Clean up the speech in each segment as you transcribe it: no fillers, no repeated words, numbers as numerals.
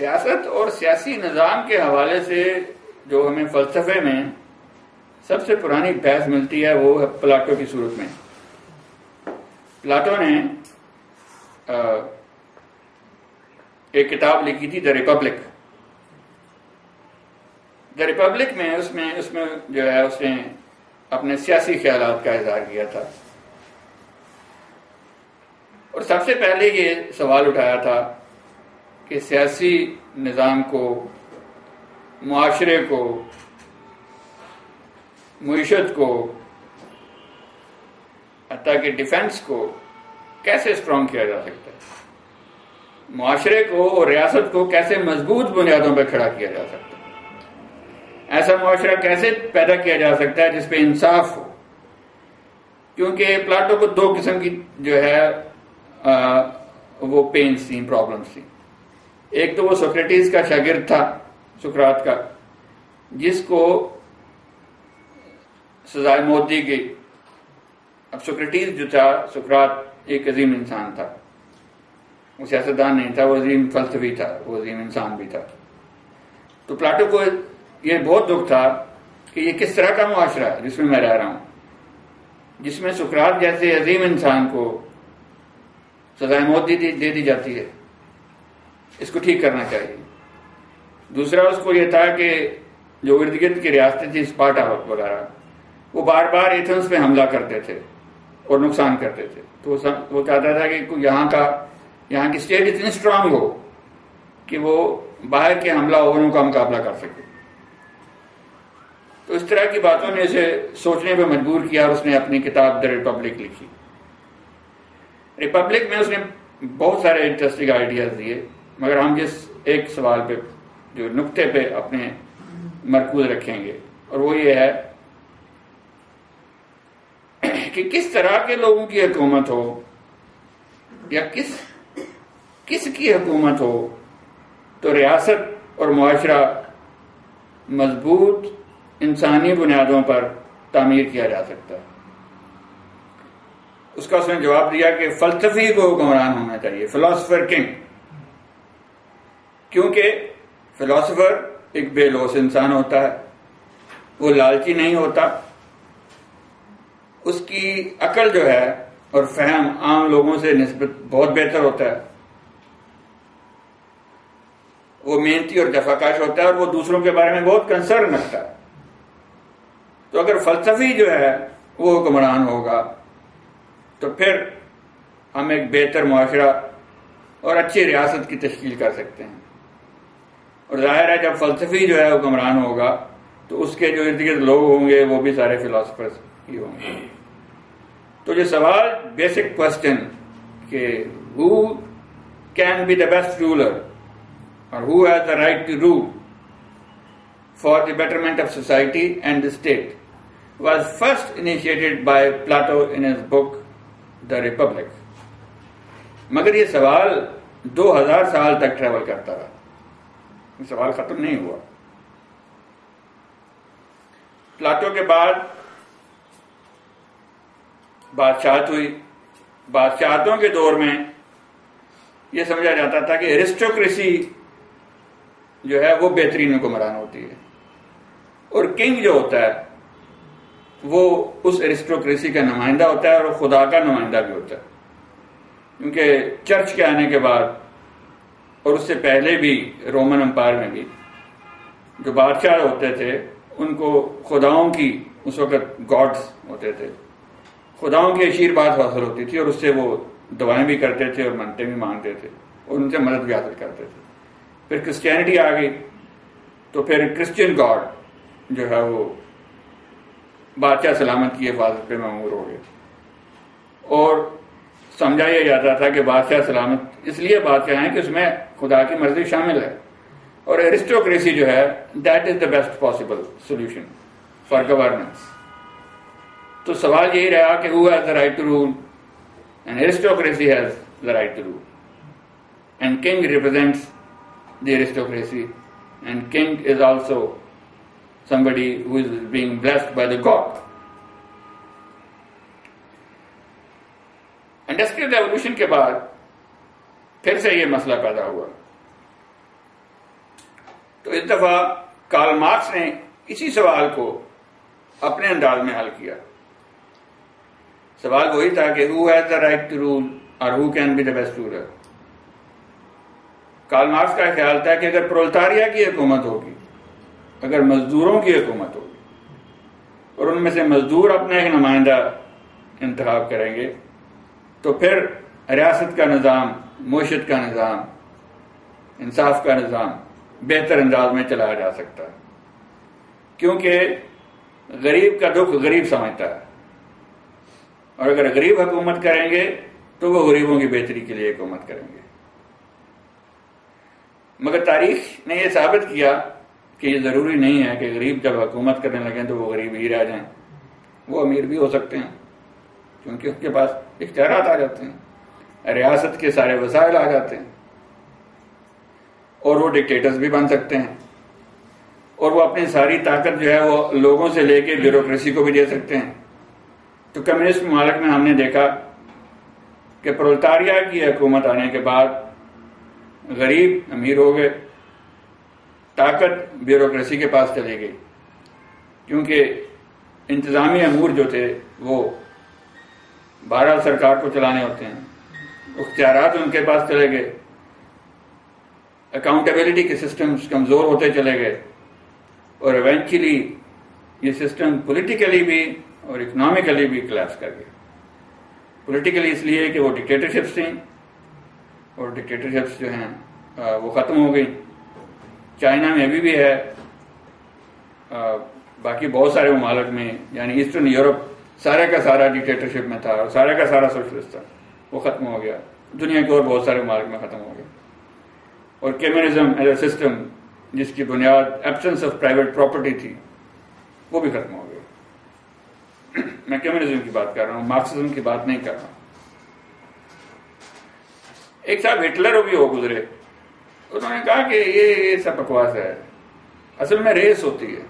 سیاست اور سیاسی نظام کے حوالے سے جو ہمیں فلسفے میں سب سے پرانی بحث ملتی ہے وہ ہے پلاٹو کی صورت میں. پلاٹو نے ایک کتاب لکھی تھی دا ریپبلک. دا ریپبلک میں اس میں جو ہے اس نے اپنے سیاسی خیالات کا اظہار کیا تھا، اور سب سے پہلے یہ سوال اٹھایا تھا کہ سیاسی نظام کو، معاشرے کو، معیشت کو، حتیٰ کہ ڈیفنس کو کیسے اسٹرانگ کیا جا سکتا ہے، معاشرے کو اور ریاست کو کیسے مضبوط بنیادوں پہ کھڑا کیا جا سکتا ہے، ایسا معاشرہ کیسے پیدا کیا جا سکتا ہے جس پہ انصاف ہو. کیونکہ پلاٹو کو دو قسم کی جو ہے وہ پینز تھیں، پرابلمس تھیں. ایک تو وہ سوکریٹیز کا شاگرد تھا، سقراط کا، جس کو سزائے موت دی گئی. اب سوکریٹیز جو تھا، سقراط ایک عظیم انسان تھا، وہ سیاستدان نہیں تھا، وہ عظیم فلسفی تھا، وہ عظیم انسان بھی تھا. تو پلاٹو کو یہ بہت دکھ تھا کہ یہ کس طرح کا معاشرہ ہے جس میں میں رہ رہا ہوں، جس میں سقراط جیسے عظیم انسان کو سزائے موت دے دی جاتی ہے. اس کو ٹھیک کرنا چاہیے. دوسرا اس کو یہ تھا کہ جو ارد گرد کی ریاستیں تھیں، اسپارٹا وغیرہ، وہ بار بار ایتھنز پہ حملہ کرتے تھے اور نقصان کرتے تھے. تو وہ چاہتا تھا کہ یہاں کی اسٹیٹ اتنی اسٹرانگ ہو کہ وہ باہر کے حملہ آوروں کا مقابلہ کر سکے. تو اس طرح کی باتوں نے اسے سوچنے پہ مجبور کیا، اور اس نے اپنی کتاب دا ریپبلک لکھی. ریپبلک میں اس نے بہت سارے انٹرسٹنگ آئیڈیاز دیے، مگر ہم جس ایک سوال پہ، جو نقطے پہ اپنے مرکوز رکھیں گے، اور وہ یہ ہے کہ کس طرح کے لوگوں کی حکومت ہو، یا کس کی حکومت ہو تو ریاست اور معاشرہ مضبوط انسانی بنیادوں پر تعمیر کیا جا سکتا ہے. اس کا اس نے جواب دیا کہ فلسفی کو حکمران ہونا چاہیے، فلاسفر کنگ. کیونکہ فلاسفر ایک بے لوث انسان ہوتا ہے، وہ لالچی نہیں ہوتا، اس کی عقل جو ہے اور فہم عام لوگوں سے نسبت بہت بہتر ہوتا ہے، وہ محنتی اور جفاکش ہوتا ہے، اور وہ دوسروں کے بارے میں بہت کنسرن رکھتا ہے. تو اگر فلسفی جو ہے وہ حکمران ہوگا تو پھر ہم ایک بہتر معاشرہ اور اچھی ریاست کی تشکیل کر سکتے ہیں. اور ظاہر ہے جب فلسفی جو ہے حکمران ہوگا تو اس کے جو ارد گرد لوگ ہوں گے وہ بھی سارے فلاسفرز ہی ہوں گے. تو یہ سوال، بیسک کوشچن کہ who can be the best ruler or who has the right to rule for the betterment of society and the state, was first initiated by Plato in his book The Republic. مگر یہ سوال 2000 سال تک travel کرتا رہا، یہ سوال ختم نہیں ہوا. پلاٹو کے بعد بادشاہت ہوئی. بادشاہتوں کے دور میں یہ سمجھا جاتا تھا کہ ایرسٹوکریسی جو ہے وہ بہترین حکمران ہوتی ہے، اور کنگ جو ہوتا ہے وہ اس ایرسٹوکریسی کا نمائندہ ہوتا ہے، اور خدا کا نمائندہ بھی ہوتا ہے. کیونکہ چرچ کے آنے کے بعد اور اس سے پہلے بھی رومن امپائر میں بھی جو بادشاہ ہوتے تھے ان کو خداؤں کی، اس وقت گاڈز ہوتے تھے، خداؤں کی آشیرواد حاصل ہوتی تھی، اور اس سے وہ دعائیں بھی کرتے تھے اور منتیں بھی مانگتے تھے اور ان سے مدد بھی حاصل کرتے تھے. پھر کرسچینٹی آ گئی تو پھر کرسچین گاڈ جو ہے وہ بادشاہ سلامت کی حفاظت پہ مأمور ہو گئے، اور سمجھا یہ جاتا تھا کہ بادشاہ سلامت اس لیے بادشاہ ہیں کہ اس میں خدا کی مرضی شامل ہے. اور ایرسٹوکریسی جو ہے that is the best possible solution for governance. تو سوال یہی رہا کہ who has the right to rule, and aristocracy has the right to rule, and king represents the aristocracy, and king is also somebody who is being blessed by the God. Industrial revolution کے بعد پھر سے یہ مسئلہ پیدا ہوا تو اس دفعہ کارل مارکس نے اسی سوال کو اپنے انداز میں حل کیا. سوال وہی تھا کہ who has the right to rule اور who can be the best ruler. Karl Marx کا خیال تھا کہ اگر پرولتاریا کی حکومت ہوگی، اگر مزدوروں کی حکومت ہوگی اور ان میں سے مزدور اپنا ایک نمائندہ انتخاب کریں گے تو پھر ریاست کا نظام، معیشت کا نظام، انصاف کا نظام بہتر انداز میں چلایا جا سکتا ہے، کیونکہ غریب کا دکھ غریب سمجھتا ہے، اور اگر غریب حکومت کریں گے تو وہ غریبوں کی بہتری کے لیے حکومت کریں گے. مگر تاریخ نے یہ ثابت کیا کہ یہ ضروری نہیں ہے کہ غریب جب حکومت کرنے لگیں تو وہ غریب ہی رہ جائیں، وہ امیر بھی ہو سکتے ہیں، کیونکہ ان کے پاس اختیارات آ جاتے ہیں، ریاست کے سارے وسائل آ جاتے ہیں، اور وہ ڈکٹیٹرز بھی بن سکتے ہیں، اور وہ اپنی ساری طاقت جو ہے وہ لوگوں سے لے کے بیوروکریسی کو بھی دے سکتے ہیں. تو کمیونسٹ ممالک میں ہم نے دیکھا کہ پرولتاریا کی حکومت آنے کے بعد غریب امیر ہو گئے، طاقت بیوروکریسی کے پاس چلی گئی، کیونکہ انتظامی امور جو تھے وہ بہرحال سرکار کو چلانے ہوتے ہیں، اختیارات ان کے پاس چلے گئے، اکاؤنٹیبلٹی کے سسٹمز کمزور ہوتے چلے گئے، اور ایونچولی یہ سسٹم پولیٹیکلی بھی اور اکنامکلی بھی کلیپس کر گیا. پولیٹیکلی اس لیے کہ وہ ڈکٹیٹرشپس تھیں، اور ڈکٹیٹرشپس جو ہیں وہ ختم ہو گئی. چائنا میں ابھی بھی ہے، باقی بہت سارے ممالک میں، یعنی ایسٹرن یورپ سارے کا سارا ڈکٹیٹرشپ میں تھا اور سارے کا سارا سوشلسٹ تھا، وہ ختم ہو گیا. دنیا کے اور بہت سارے ممالک میں ختم ہو گیا. اور کمیونزم ایز اے سسٹم جس کی بنیاد ایبسنس آف پرائیویٹ پراپرٹی تھی وہ بھی ختم ہو گیا. میں کمیونزم کی بات کر رہا ہوں، مارکسزم کی بات نہیں کر رہا ہوں. ایک صاحب ہٹلر بھی ہو گزرے، انہوں نے کہا کہ یہ سب بکواس ہے، اصل میں ریس ہوتی ہے.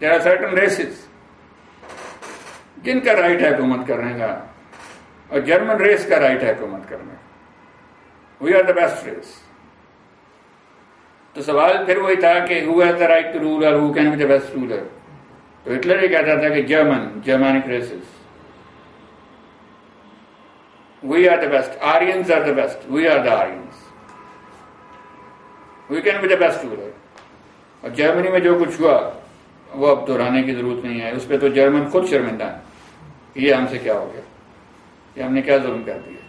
دیر آر سرٹن ریسز جن کا رائٹ ہے حکومت کرنے کا، اور جرمن ریس کا رائٹ ہے حکومت کرنے کا. We are the best race. تو سوال پھر وہی تھا کہ who has the right to rule or who can be the best ruler. تو ہٹلر یہ کہتا تھا کہ Germanic races, we are the best, Aryans are the best, we are the Aryans, we can be the best ruler. اور جرمنی میں جو کچھ ہوا وہ اب دہرانے کی ضرورت نہیں ہے، اس پہ تو جرمن خود شرمندہ ہے، یہ ہم سے کیا ہو گیا، یہ ہم نے کیا ظلم کر دیا.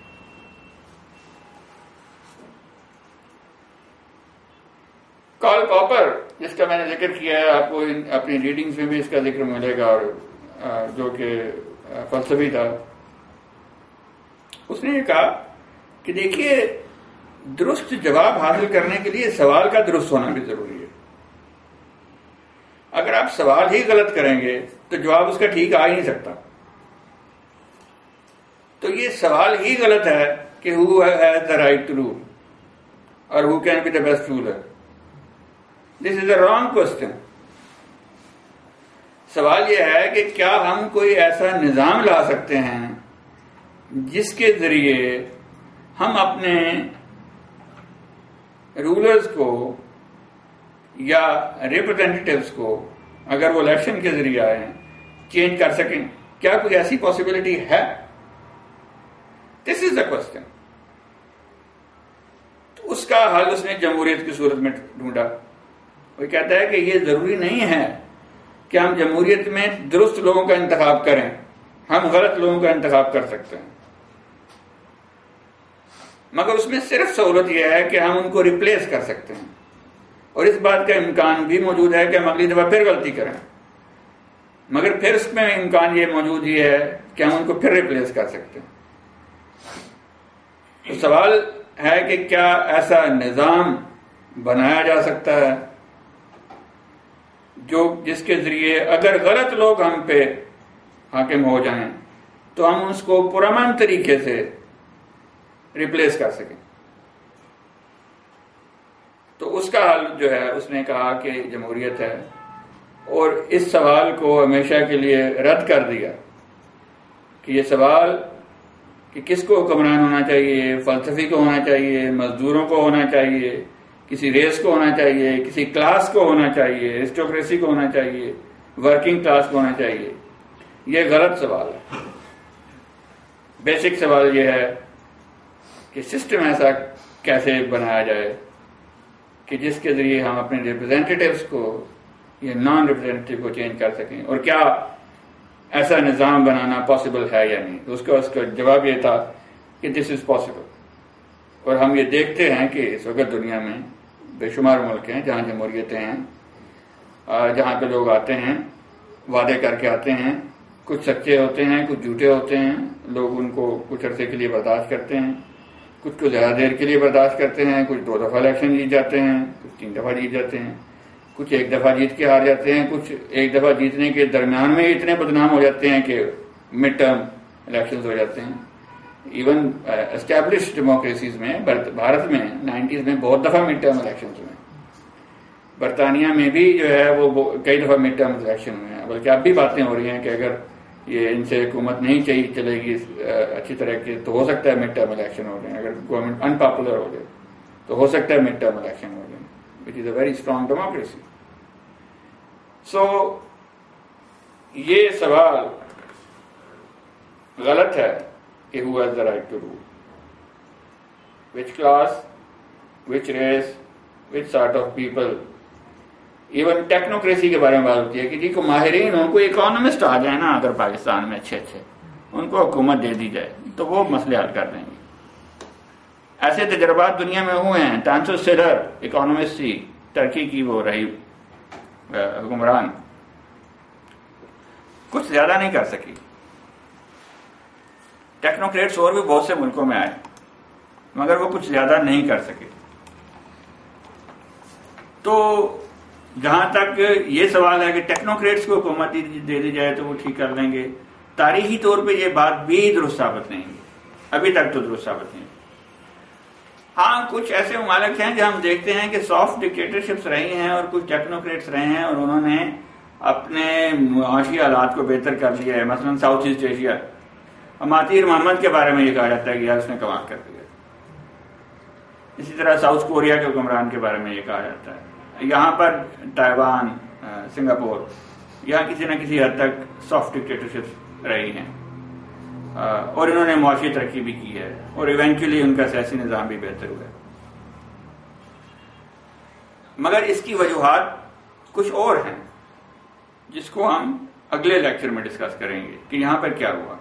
کارل پاپر جس کا میں نے ذکر کیا ہے، آپ کو اپنی ریڈنگز میں بھی اس کا ذکر ملے گا، اور جو کہ فلسفی تھا، اس نے یہ کہا کہ دیکھیے درست جواب حاصل کرنے کے لیے سوال کا درست ہونا بھی ضروری ہے. اگر آپ سوال ہی غلط کریں گے تو جواب اس کا ٹھیک آ ہی نہیں سکتا. تو یہ سوال ہی غلط ہے کہ who has the right to rule اور who can be the best ruler. This is a wrong question. سوال یہ ہے کہ کیا ہم کوئی ایسا نظام لا سکتے ہیں جس کے ذریعے ہم اپنے رولرز کو یا ریپرزینٹیٹیوز کو، اگر وہ الیکشن کے ذریعے آئے ہیں، چینج کر سکیں. کیا کوئی ایسی پاسبلٹی ہے؟ This is the question. تو اس کا حل اس نے جمہوریت کی صورت میں ڈھونڈا. وہ کہتا ہے کہ یہ ضروری نہیں ہے کہ ہم جمہوریت میں درست لوگوں کا انتخاب کریں، ہم غلط لوگوں کا انتخاب کر سکتے ہیں، مگر اس میں صرف سہولت یہ ہے کہ ہم ان کو ریپلیس کر سکتے ہیں، اور اس بات کا امکان بھی موجود ہے کہ ہم اگلی دفعہ پھر غلطی کریں، مگر پھر اس میں امکان یہ موجود ہی ہے کہ ہم ان کو پھر ریپلیس کر سکتے ہیں. تو سوال ہے کہ کیا ایسا نظام بنایا جا سکتا ہے جس کے ذریعے اگر غلط لوگ ہم پہ حاکم ہو جائیں تو ہم اس کو پرامن طریقے سے ریپلیس کر سکیں. تو اس کا حل جو ہے اس نے کہا کہ جمہوریت ہے، اور اس سوال کو ہمیشہ کے لیے رد کر دیا کہ یہ سوال کہ کس کو حکمران ہونا چاہیے، فلسفی کو ہونا چاہیے، مزدوروں کو ہونا چاہیے، کسی ریس کو ہونا چاہیے، کسی کلاس کو ہونا چاہیے، ایرسٹوکریسی کو ہونا چاہیے، ورکنگ کلاس کو ہونا چاہیے. یہ غلط سوال ہے. بیسک سوال یہ ہے کہ سسٹم ایسا کیسے بنایا جائے کہ جس کے ذریعے ہم اپنے ریپرزینٹیٹیوز کو یا نان ریپرزینٹیو کو چینج کر سکیں، اور کیا ایسا نظام بنانا پاسبل ہے یا نہیں. تو اس کا جواب یہ تھا کہ دس از پاسبل. اور ہم یہ دیکھتے ہیں کہ اس وقت دنیا میں بے شمار ملک ہیں جہاں جمہوریتیں ہیں، جہاں پہ لوگ آتے ہیں، وعدے کر کے آتے ہیں، کچھ سچے ہوتے ہیں، کچھ جھوٹے ہوتے ہیں. لوگ ان کو کچھ عرصے کے لیے برداشت کرتے ہیں، کچھ کو زیادہ دیر کے لیے برداشت کرتے ہیں، کچھ 2 دفعہ الیکشن جیت جاتے ہیں، کچھ 3 دفعہ جیت جاتے ہیں، کچھ 1 دفعہ جیت کے ہار جاتے ہیں، کچھ 1 دفعہ جیتنے کے درمیان میں اتنے بدنام ہو جاتے ہیں کہ مڈ ٹرم الیکشنز ہو جاتے ہیں. ایون اسٹیبلشڈ ڈیموکریسیز میں، بھارت میں 90s میں بہت دفعہ مڈ ٹرم الیکشنز ہوئے. برطانیہ میں بھی جو ہے وہ کئی دفعہ مڈ ٹرم الیکشن ہوئے ہیں. بلکہ اب بھی باتیں ہو رہی ہیں کہ اگر یہ ان سے حکومت نہیں چلے گی اچھی طرح کی تو ہو سکتا ہے مڈ ٹرم الیکشن ہو جائیں. اگر گورنمنٹ ان پاپولر ہو جائے تو ہو سکتا ہے مڈ ٹرم الیکشن ہو جائیں. وچ از اے ویری اسٹرانگ ڈیموکریسی. سو یہ سوال غلط ہے کہ who has the right to rule, which class, which race, which sort of people. Even technocracy کے بارے میں بات ہوتی ہے کہ جی کو ماہرین ان کو اکانومسٹ آ جائے نا اگر پاکستان میں اچھے ان کو حکومت دے دی جائے تو وہ مسئلے حل کر دیں گے. ایسے تجربات دنیا میں ہوئے ہیں. ٹانسو سیڈر اکانومسٹ تھی، ترکی کی وہ رہی حکمران، کچھ زیادہ نہیں کر سکی. ٹیکنوکریٹس اور بھی بہت سے ملکوں میں آئے مگر وہ کچھ زیادہ نہیں کر سکے. تو جہاں تک یہ سوال ہے کہ ٹیکنوکریٹس کو حکومت دے دی جائے تو وہ ٹھیک کر لیں گے، تاریخی طور پہ یہ بات بھی درست ثابت نہیں ہے. ابھی تک تو درست ثابت نہیں. ہاں کچھ ایسے ممالک ہیں جہاں ہم دیکھتے ہیں کہ سافٹ ڈکٹیٹرشپس رہی ہیں اور کچھ ٹیکنوکریٹس رہے ہیں اور انہوں نے اپنے معاشی حالات کو بہتر کر لیا ہے. مثلا south east Asia, Mahathir Mohamad کے بارے میں یہ کہا جاتا ہے کہ یار اس نے کمال کر دیا. اسی طرح ساؤتھ کوریا کے حکمران کے بارے میں یہ کہا جاتا ہے. یہاں پر تائیوان، سنگاپور، یہاں کسی نہ کسی حد تک سافٹ ڈکٹیٹرشپ رہی ہیں اور انہوں نے معاشی ترقی بھی کی ہے اور ایونچولی ان کا سیاسی نظام بھی بہتر ہوا ہے. مگر اس کی وجوہات کچھ اور ہیں جس کو ہم اگلے لیکچر میں ڈسکس کریں گے کہ یہاں پر کیا ہوا.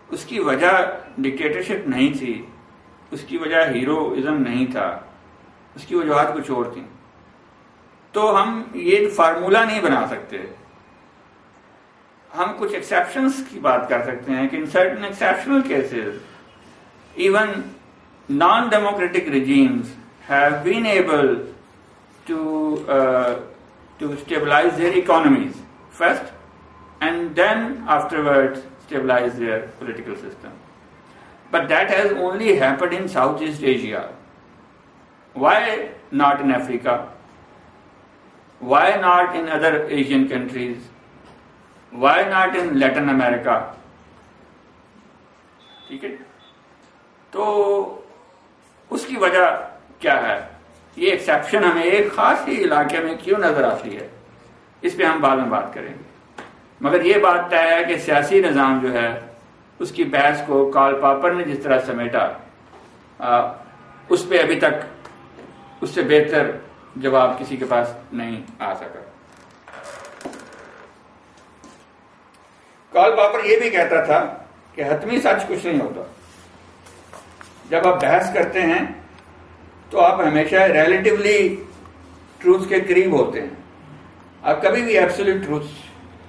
اس کی وجہ ڈکٹیٹرشپ نہیں تھی، اس کی وجہ ہیروازم نہیں تھا، اس کی وجوہات کچھ اور تھیں. تو ہم یہ فارمولہ نہیں بنا سکتے. ہم کچھ ایکسیپشنز کی بات کر سکتے ہیں کہ in certain exceptional cases even non democratic regimes have been able to stabilize their economies first and then afterwards stabilize their political system. But that has only happened in Southeast Asia. Why not in Africa? Why not in other Asian countries? Why not in Latin America? ٹھیک ہے، تو اس کی وجہ کیا ہے؟ یہ exception ہمیں ایک خاص ہی علاقے میں کیوں نظر آتی ہے اس پہ ہم بعد میں بات کریں گے. مگر یہ بات طے ہے کہ سیاسی نظام جو ہے اس کی بحث کو کارل پاپر نے جس طرح سمیٹا اس پہ ابھی تک اس سے بہتر جواب کسی کے پاس نہیں آ سکا. کارل پاپر یہ بھی کہتا تھا کہ حتمی سچ کچھ نہیں ہوتا. جب آپ بحث کرتے ہیں تو آپ ہمیشہ ریلیٹیولی ٹروتھ کے قریب ہوتے ہیں. آپ کبھی بھی ایبسولوٹ ٹروتھ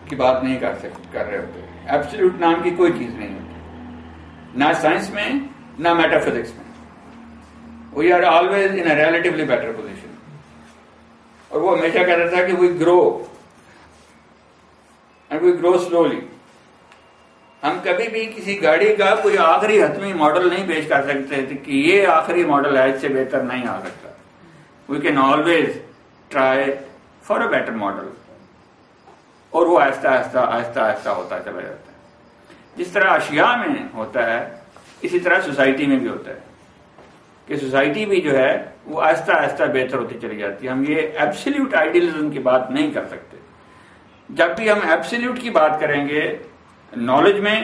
کی بات نہیں کر رہے ہوتے. ایبسولوٹ نام کی کوئی چیز نہیں ہوتی، نہ سائنس میں نہ میٹا فزکس میں. We are always in a relatively better position. اور وہ ہمیشہ کہتا تھا کہ وی grow and we grow slowly. ہم کبھی بھی کسی گاڑی کا کوئی آخری حتمی ماڈل نہیں پیش کر سکتے تھے کہ یہ آخری ماڈل ہے، اس سے بہتر نہیں آ سکتا. We can always try for a better model. اور وہ آہستہ آہستہ آہستہ آہستہ ہوتا چلا جاتا ہے. جس طرح اشیاء میں ہوتا ہے اسی طرح سوسائٹی میں بھی ہوتا ہے. کہ سوسائٹی بھی جو ہے وہ آہستہ آہستہ بہتر ہوتی چلی جاتی ہے. ہم یہ ایبسلیوٹ آئیڈیلزم کی بات نہیں کر سکتے. جب بھی ہم ایبسلیوٹ کی بات کریں گے نالج میں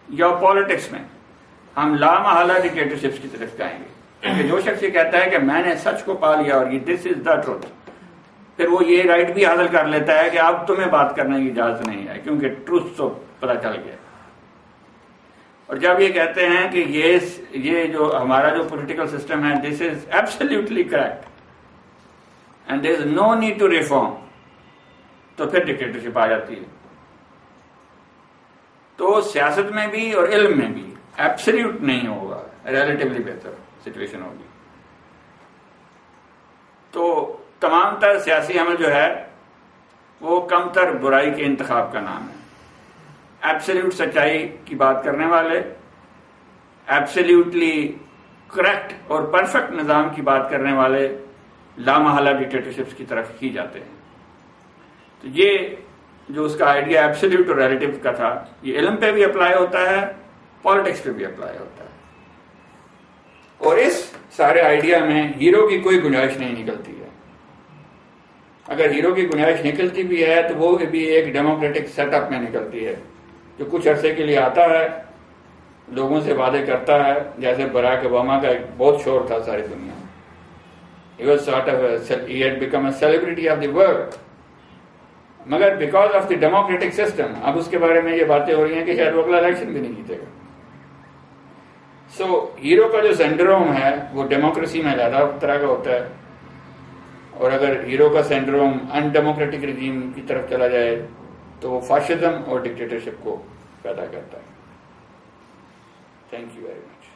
یا پالیٹکس میں، ہم لامحالہ ڈکٹیٹرشپس کی طرف جائیں گے. کیونکہ جو شخص یہ کہتا ہے کہ میں نے سچ کو پا لیا اور یہ دس از دا ٹروتھ، پھر وہ یہ رائٹ بھی حاصل کر لیتا ہے کہ اب تمہیں بات کرنے کی اجازت نہیں ہے کیونکہ ٹروتھ تو پتہ چل گیا. اور جب یہ کہتے ہیں کہ یہ جو ہمارا جو پولیٹیکل سسٹم ہے this is absolutely correct and there is no need to reform, تو پھر ڈکٹیٹرشپ آ جاتی ہے. تو سیاست میں بھی اور علم میں بھی ایبسلیوٹ نہیں ہوگا، ریلیٹیولی بہتر سچویشن ہوگی. تو تمام تر سیاسی عمل جو ہے وہ کم تر برائی کے انتخاب کا نام ہے. ایبسلیوٹ سچائی کی بات کرنے والے، ایبسلیوٹلی کریکٹ اور پرفیکٹ نظام کی بات کرنے والے لامحالہ ڈکٹیٹرشپس کی طرف ہی جاتے ہیں. تو یہ جو اس کا آئیڈیا ایبسلیوٹ اور ریلیٹیو کا تھا، یہ علم پہ بھی اپلائی ہوتا ہے، پالیٹکس پہ بھی اپلائی ہوتا ہے. اور اس سارے آئیڈیا میں ہیرو کی کوئی گنجائش نہیں نکلتی ہے. اگر ہیرو کی گنجائش نکلتی بھی ہے تو وہ بھی ایک ڈیموکریٹک سیٹ اپ میں نکلتی ہے، جو کچھ عرصے کے لیے آتا ہے، لوگوں سے وعدے کرتا ہے. جیسے براک اوباما کا ایک بہت شور تھا ساری دنیا میں. He had become a celebrity of the world. مگر because of the democratic system اب اس کے بارے میں یہ باتیں ہو رہی ہیں کہ شاید وہ اگلا الیکشن بھی نہیں جیتے گا. سو ہیرو کا جو سینڈروم ہے وہ ڈیموکریسی میں زیادہ طرح کا ہوتا ہے، اور اگر ہیرو کا سینڈروم ان ڈیموکریٹک رجیم کی طرف چلا جائے تو وہ فاشزم اور ڈکٹیٹرشپ کو پیدا کرتا ہے. Thank you very much.